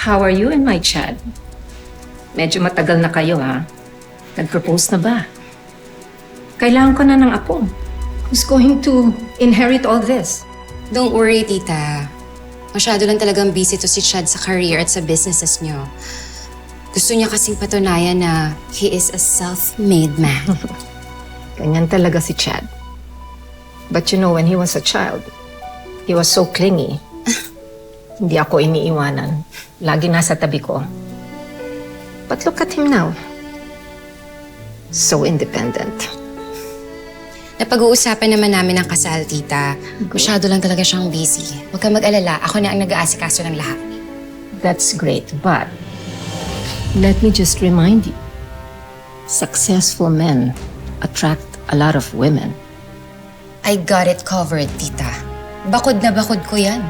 How are you and my Chad? Medyo matagal na kayo, ha? Nag-propose na ba? Kailangan ko na ng apo. Who's going to inherit all this? Don't worry, tita. Masyado lang talagang busy to si Chad sa career at sa businesses niyo. Gusto niya kasing patunayan na he is a self-made man. Ganyan talaga si Chad. But you know, when he was a child, he was so clingy. Hindi ako iniiwanan. Lagi nasa tabi ko. But look at him now. So independent. Napag-uusapan naman namin ang kasal, tita. Masyado lang talaga siyang busy. Huwag kang mag-alala. Ako na ang nag-aasikaso ng lahat. That's great, but let me just remind you, successful men attract a lot of women. I got it covered, tita. Bakod na bakod ko yan.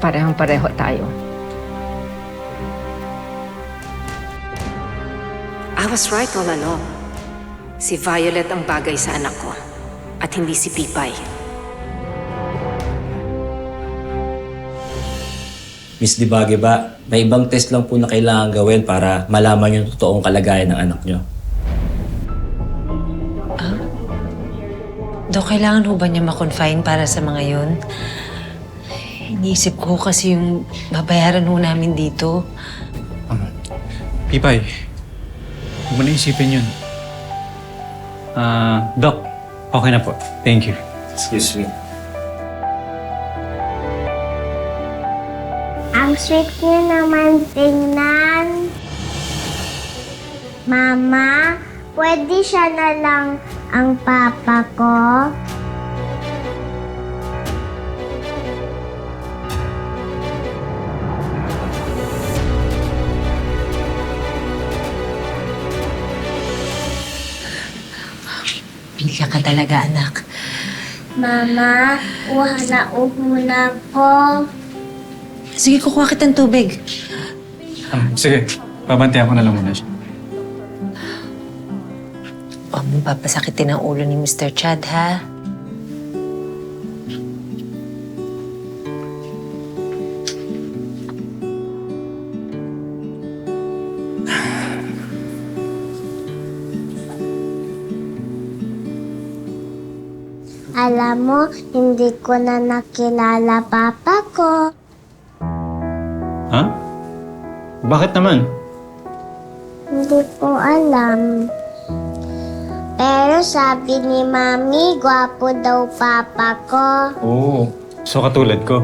Parehong-pareho tayo. I was right all along. Si Violet ang bagay sa anak ko at hindi si Pipay. Miss Dibage ba, may ibang test lang po na kailangan gawin para malaman yung totoong kalagayan ng anak nyo. Dok, kailangan ho ba niya makonfine para sa mga yun? Iniisip ko kasi yung babayaran ho namin dito. Pipay, huwag mo na isipin yun. Doc, okay na po. Thank you. Excuse me. Ang sweet niyo naman tingnan. Mama, pwede siya na lang ang papa ko? Pilya ka talaga, anak. Mama, uha na muna ko. Sige, kukuha kitang tubig. Sige, babantayan ko na lang muna siya. Huwag mong papasakitin ang ulo ni Mr. Chad, ha? Alam mo, hindi ko na nakilala papa ko. Ha? Bakit naman? Hindi ko alam. Pero sabi ni Mami, gwapo daw papa ko. Oo. So katulad ko.